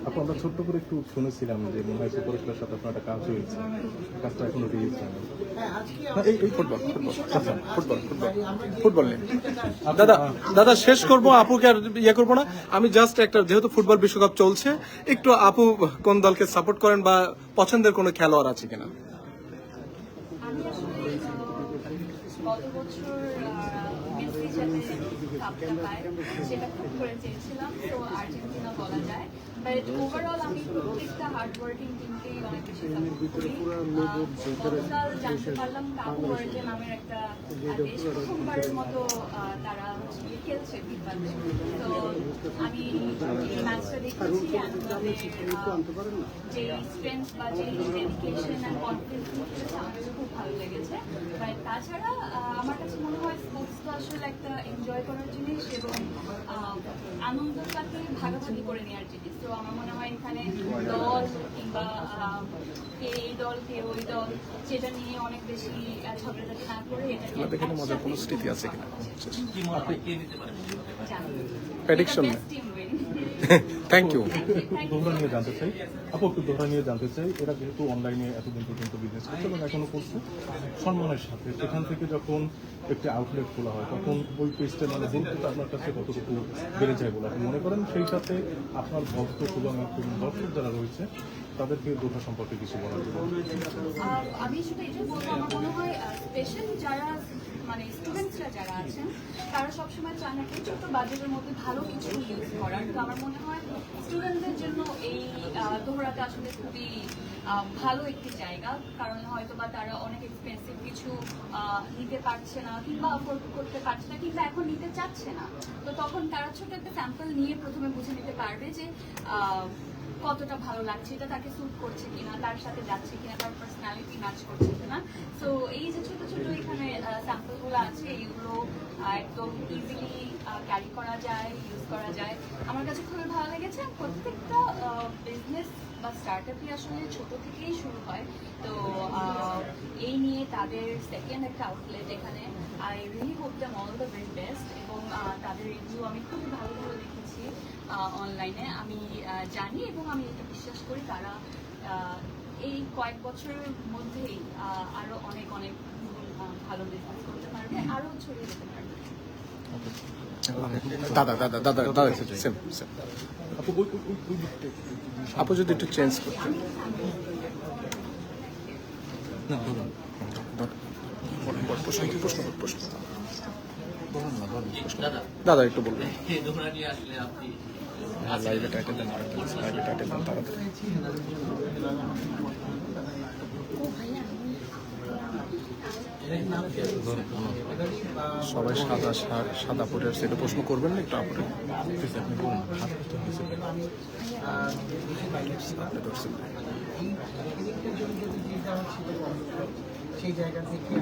আপু আমরা ছোট্ট করে একটু শুনেছিলাম যে মনে হয় সুপারস্টারের সাথে আপনার একটা কাজ হয়েছে, কাজটা এখনো রিলিজ হয়নি। এই ফুটবল ফুটবল আচ্ছা ফুটবল ফুটবল ফুটবল নিয়ে দাদা দাদা শেষ করবো, আপুকে আর ইয়ে করবো না। আমি জাস্ট একটা, যেহেতু ফুটবল বিশ্বকাপ চলছে, একটু আপু কোন দলকে সাপোর্ট করেন বা পছন্দের কোনো খেলোয়াড় আছে কিনা? আমি আসলে গত বছর মেসি যাতে কাপটা পায় সেটা খুব করে চেয়েছিলাম, তো আর্জেন্টিনা বলা যায়। বাট ওভারঅল আমি প্রত্যেকটা হার্ড ওয়ার্কিং টিমকেই অনেক বেশি সাপোর্ট করি। গতকাল জানতে পারলাম কাবু ওয়ার্ল্ড নামের একটা দেশ প্রথমবারের মতো তারা খেলছে ফিফাতে। তো আমি এই ম্যাচটা দেখেছি, যে স্ট্রেংথ বা যে ডেডিকেশন অ্যান্ড কনফিডেন্স আমার কাছে খুব ভালো লেগেছে। বাট তাছাড়া আমার কাছে মনে হয় স্পোর্টস তো আসলে একটা এনজয় করার জিনিস এবং আনন্দটাকে ভাগাভাগি করে নেওয়ার জিনিস। তো আমার মনে হয় এখানে দল কিংবা কে এই দল কে ওই দল সেটা নিয়ে অনেক বেশি ঝগড়াঝাটি না করে এটা এখানে মজার কোনো স্মৃতি আছে কিনা? Prediction thank you. দোহরা নিয়ে জানতে চাই আপু, একটু দোহরা নিয়ে জানতে চাই, এরা যেহেতু অনলাইনে এতদিন পর্যন্ত বিজনেস করছে এবং এখনো করছে সম্মানের সাথে, সেখান থেকে যখন একটি আউটলেট খোলা হয় তখন ওই পেজটা মানে গুরুত্বটা আপনার কাছে কতটুকু বেড়ে যায় বলে আপনি মনে করেন? সেই সাথে আপনার ভক্ত এবং দর্শক যারা রয়েছে তাদেরকে দোহরা সম্পর্কে কিছু বলার জন্য। আমি সেটা এই যে বলবো, আমার মনে হয় স্পেশালি যারা মানে স্টুডেন্টসরা যারা আছেন তারা সবসময় চান একটা ছোট বাজেটের মধ্যে ভালো কিছু ইউজ করার। তো আমার মনে হয় স্টুডেন্টদের জন্য এই দোহরাটা আসলে খুবই ভালো একটি জায়গা, কারণ হয়তো বা তারা অনেক এক্সপেন্সিভ কিছু নিতে পারছে না কিংবা অ্যাফোর্ড করতে পারছে না কিংবা এখন নিতে চাচ্ছে না। তো তখন তারা ছোট একটা স্যাম্পল নিয়ে প্রথমে বুঝে নিতে পারবে যে কতটা ভালো লাগছে, এটা তাকে স্যুট করছে কিনা, তার সাথে যাচ্ছে কিনা, তার পার্সোনালিটি ম্যাচ করছে কিনা। সো এই যে ছোট ছোট এখানে স্যাম্পলগুলো আছে, এইগুলো একদম ইজিলি ক্যারি করা যায়, ইউজ করা যায়। আমার কাছে খুবই ভালো লেগেছে। প্রত্যেকটা বিজনেস বা স্টার্ট আপই আসলে ছোট থেকেই শুরু হয়। তো এই নিয়ে তাদের সেকেন্ড একটা আউটলেট এখানে, I really hope them all the very best. এবং তাদের রিভিউ আমি খুবই ভালো ভালো দেখেছি অনলাইনে। আমি জানি এবং আমি এটা বিশ্বাস করি তারা এই কয়েক বছরের মধ্যেই আরো অনেক অনেক ভালো বিজনেস করতে পারবে, আরো ছড়িয়ে যেতে পারবে। দাদা দাদা দাদা দাদা সেম সেম। আপু আপু যদি একটু চেঞ্জ করতে। দাদা একটু বলবেন। লাইভে টাইটেল দেন, লাইভে টাইটেল দেন তাড়াতাড়ি। সবাই সাদা সাদা পরে আসছে, এটা প্রশ্ন করবেন না একটু আপুরে? আপনি বলুন আপনি ধরছেন সেই জায়গা থেকে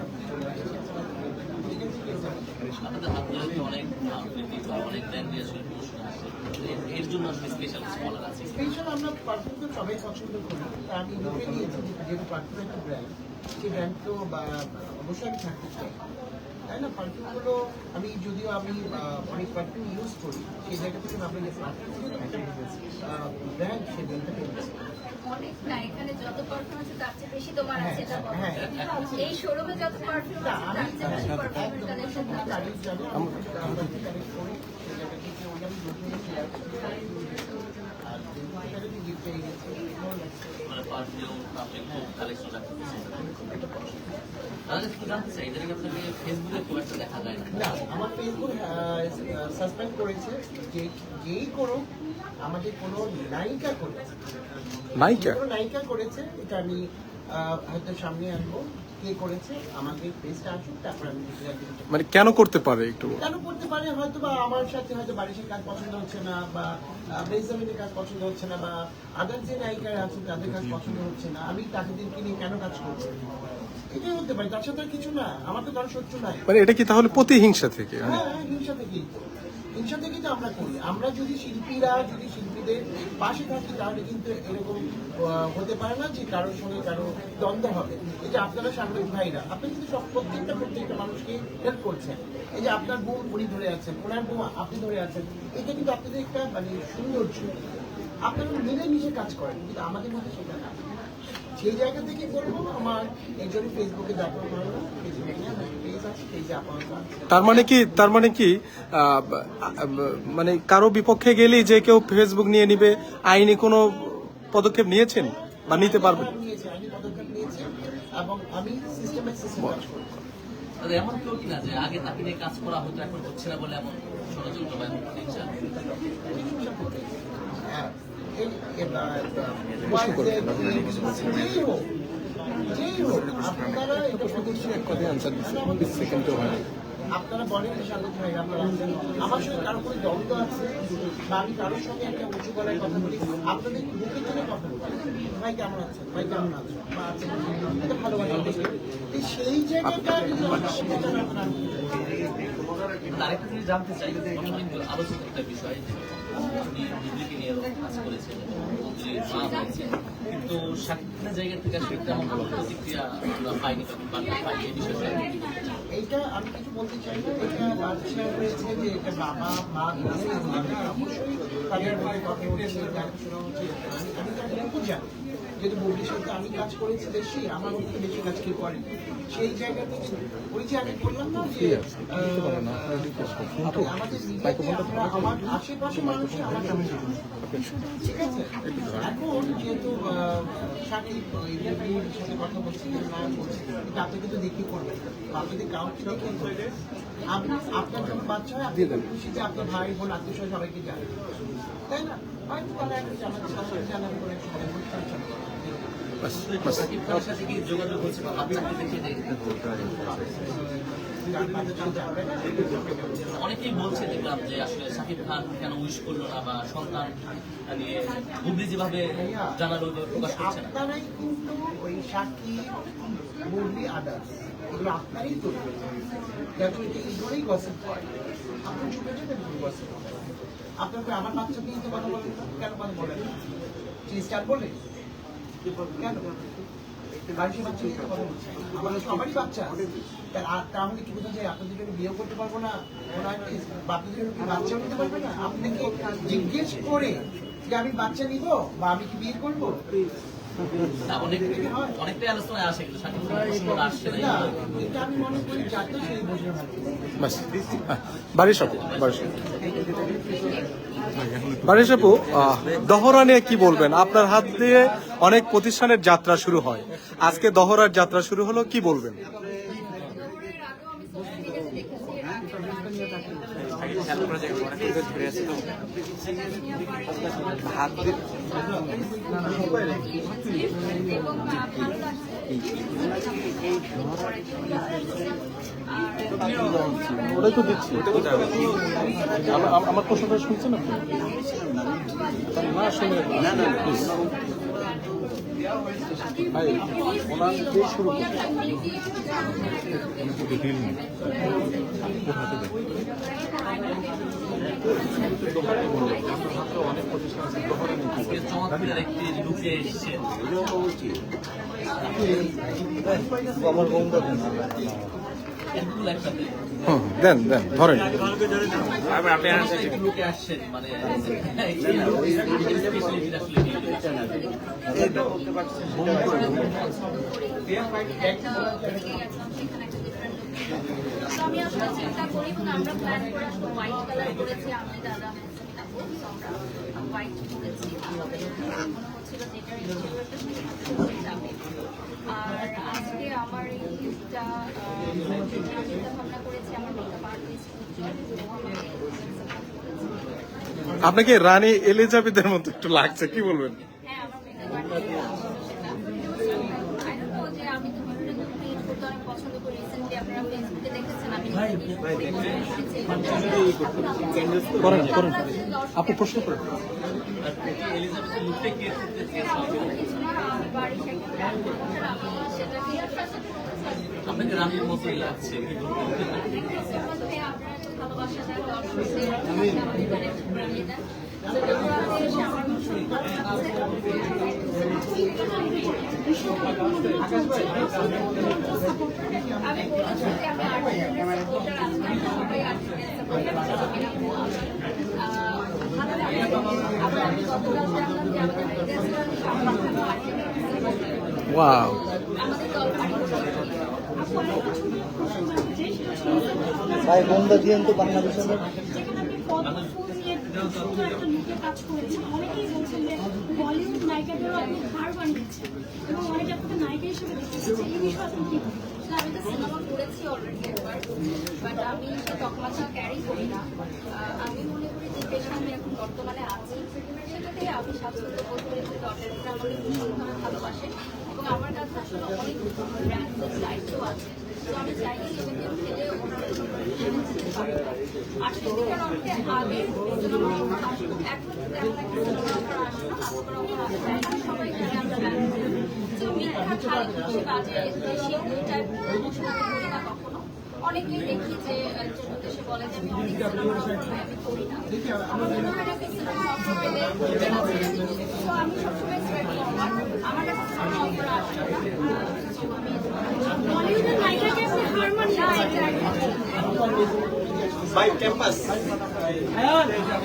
স্পেশাল আমরা পারফিউম তো সবাই পছন্দ করি। আমি লিখে নিয়েছি যেহেতু পারফিউম একটা ব্র্যান্ড, সেই ব্র্যান্ড তো অবশ্যই আমি থাকতে চাই, তাই না? পারফিউমগুলো আমি যদিও আমি অনেক পারফিউম ইউজ করি, সেই জায়গা থেকে আমরা যে পারফিউম ব্র্যান্ড সেই ব্র্যান্ডটা পেয়েছি। অনেক না, এখানে যত পারফিউম আছে তার চেয়ে বেশি তোমার আছে, এটা বলো। এই শোরুমে যত পারফিউম আছে তার চেয়ে বেশি পারফিউমের কালেকশন আছে। আমার ফেসবুক সাসপেন্ড করেছে যে যেই করুক, আমাদের কোনো নায়িকা করেছে, নায়িকা করেছে, এটা আমি হয়তো সামনে আনবো কে করেছে, আমাদের পেজটা আসুক, তারপর আমি মানে কেন করতে পারে একটু কেন করতে পারে, হয়তো বা আমার সাথে হয়তো বারিশের কাজ পছন্দ হচ্ছে না, বা বেঞ্জামিনের কাজ পছন্দ হচ্ছে না, বা আদার যে নায়িকারা আছেন তাদের কাজ পছন্দ হচ্ছে না, আমি তাদেরকে নিয়ে কেন কাজ করবো, এটাই হতে পারে। তার সাথে আর কিছু না, আমার তো কারো শত্রু নাই। মানে এটা কি তাহলে প্রতিহিংসা থেকে? হ্যাঁ, হিংসা থেকেই তো আমরা করি। আমরা যদি শিল্পীদের পাশে থাকি তাহলে কিন্তু এরকম হতে পারে না যে কারোর সঙ্গে কারো দ্বন্দ্ব হবে। এই যে আপনারা সাংবাদিক ভাইরা, আপনি কিন্তু প্রত্যেকটা মানুষকে হেল্প করছেন। এই যে আপনার বোন উনি ধরে আছেন, ওনার বোন আপনি ধরে আছেন, এটা কিন্তু আপনাদের একটা মানে সৌন্দর্য। আপনারা মিলেমিশে কাজ করেন, কিন্তু আমাদের মধ্যে সেটা না। সেই জায়গা থেকে বলবো আমার এই জন্য ফেসবুকে দেখা ভালো না, ফেসবুকে পেজ আছে, পেজে আপনার তার মানে কি মানে কারো বিপক্ষে গেলেই যে কেউ ফেসবুক নিয়ে নিবে, আইনি কোনো পদক্ষেপ নিয়েছেন বা নিতে পারবেন? নিয়েছে, আমি পদক্ষেপ নিয়েছি এবং আমি সিস্টেমে কাজ করবো। তাহলে এমন কেউ কিনা যে আগে তাকে নিয়ে কাজ করা হতো এখন হচ্ছে না বলে এমন ষড়যন্ত্র বা এমন ইচ্ছা? হ্যাঁ, আপনারা বলেন শান্ত ভাই, আপনারা আমার সঙ্গে কারো কোনো দ্বন্দ্ব আছে বা আমি কারোর সঙ্গে একটা উঁচু গলায় কথা বলি, আপনাদের মুখের জন্য কথা বলি, ভাই কেমন আছেন, ভাই কেমন আছেন, বা আছেন, এটা ভালোবাসা দেখি। সেই জায়গাটা আরেকটা জিনিস জানতে চাই, অনেক আলোচিত একটা বিষয় যে আপনি দিদিকে নিয়ে কাজ করেছেন, দিদির মা হয়েছেন, কিন্তু সাক্ষাৎকারের জায়গা থেকে আসলে তেমন কোনো প্রতিক্রিয়া আমরা পাইনি, পাইনি এই বিষয়টা। এইটা আমি কিছু বলতে চাই না, এটা বাচ্চা হয়েছে যে এটা বাবা মা অবশ্যই তাদের মধ্যে কথা হচ্ছে, দেখাশোনা হচ্ছে। আমি তো একটা জানি যেহেতু বৌদির সাথে আমি কাজ করেছি বেশি, আমার মধ্যে বেশি কাজ কেউ করে, সেই জায়গা থেকে ওই যে আমি বললাম না যে আমাদের আমার আশেপাশে মানুষই আমার সামনে, ঠিক আছে। এখন যেহেতু সাকিব ওই বৌদির সাথে কথা বলছি, না বলছি, কিন্তু আপনি কিন্তু দেখি করবেন, আপনাদের কাউকে দেখে করবেন। আপনার যখন বাচ্চা হয় আপনি খুশিতে আপনার ভাই বোন আত্মীয় স্বজন সবাইকে জানেন, তাই না? হয়তো তারা একটা আমাদের সবাই জানাবে করে সাকিব খানের সাথে কি যোগাযোগ হচ্ছে বা বাচ্চাকে দেখে অনেকেই বলছে দেখলাম যে আসলে সাকিব খান কেন উইশ করলো না বা সন্তান নিয়ে বুদ্ধি যেভাবে জানালো প্রকাশ করছে না। আপনারাই কিন্তু ওই সাকিব মুরলি আদার্স এগুলো আপনারই তৈরি দেখুন, এগুলোই গসিপ হয়। আপনি ছুটে যাবেন গসিপ, আপনাকে আমার বাচ্চা নিয়ে তো কথা বলেন, কেন কথা বলেন? স্টার বলে কেন বাড়ির বাচ্চা নিয়ে কথা বলছে? আমাদের সবারই বাচ্চা, তাহলে কি বোঝা যায় আপনাদের জন্য বিয়ে করতে পারবো না, আপনাদের জন্য বাচ্চা নিতে পারবে না? আপনাকে জিজ্ঞেস করে যে আমি বাচ্চা নিব বা আমি কি বিয়ে করবো? অনেকটাই আলোচনায় আসে কিন্তু সাকিব খান আসছে না। এটা আমি মনে করি যাতে সেই বোঝে ভালো। বারিশ আপু, দহরা নিয়ে কি বলবেন? আপনার হাত দিয়ে অনেক প্রতিষ্ঠানের যাত্রা শুরু হয়, আজকে দহরার যাত্রা শুরু হলো, কি বলবেন? ওটাই তো দিচ্ছি, আমার প্রশ্নটা শুনছেন আপনি? না শুনে ভাই ওনার দিয়ে শুরু করছি। চমৎকার একটি লুকে এসছে দেন ধরেন। লুকে আসছেন মানে আমি আসলে চিন্তা করি, আমরা প্ল্যান করে আসলে হোয়াইট কালার করেছি, আমি দাদা হোয়াইট করেছি, আমাদের মনে হচ্ছিল যেটা যাবে। আর আজকে আমার এই গিফটটা চিন্তা ভাবনা করেছি আমার মেকআপ আর্টিস্ট আপনাকে রানী এলিজাবেথের মতো একটু লাগছে, কি বলবেন? হ্যাঁ, আমার মেকআপ আর্টিস্ট আমি তো ক্রিয়েট করতে অনেক পছন্দ করি। রিসেন্টলি আপনারা ফেসবুকে দেখেছেন আমি করেন আপনি প্রশ্ন করেন। এলিজাবেথের লুকটা ক্রিয়েট করতে আপনাকে রানীর মতোই লাগছে। আমি গতকাল জানলাম যে আমাদের রেস্টুরেন্ট পাঠানো আছে ওয়াও আমাদের তরকারি ভাই বন্ধ দিয়েন তো বাংলাদেশের যেখানে আপনি পদ্ম ফুল নিয়ে সুন্দর একটা লুকে কাজ করেছেন অনেকেই বলছেন যে বলিউড নায়িকাদেরও আপনি হার বানিয়েছেন এবং অনেক আপনাকে নায়িকা হিসেবে দেখতেছেন এই বিষয়ে আপনি কি বলবেন? আমি তো সিনেমা করেছি অলরেডি একবার, বাট আমি সেই তকমাটা ক্যারি করি না। আমি মনে করি যে যেখানে আমি এখন বর্তমানে আছি সেটাতে আমি স্বাচ্ছন্দ্য বোধ করি যে অডিয়েন্সরা আমাকে ভীষণভাবে ভালোবাসে এবং আমার কাছে আসলে অনেক ব্র্যান্ডের দায়িত্ব আছে। তো আমি চাই এটাকে ফেলে ওনার দিতে পারি না। আর সত্যিকার অর্থে আগে সিনেমা আসতো, এখন তেমন একটা সিনেমা করা আসে না। আমরা চাই না সবাই জানে আমরা ব্যালেন্স তো মিথ্যা খালি খুশি বাজে বেশি দুইটার প্রমোশন আমি করি না কখনো। অনেকেই দেখি যে একজন উদ্দেশ্যে বলে যে আমি অনেক সিনেমা আমি করি না। আমার মনে হয় না যে সিনেমা অফার পেলে তো আমি সবসময় স্ট্রেট আমার কাছে সিনেমা অফার আসে না। বলিউডের নায়িকাকে আপনি হার মানিয়েছেন। না, এটা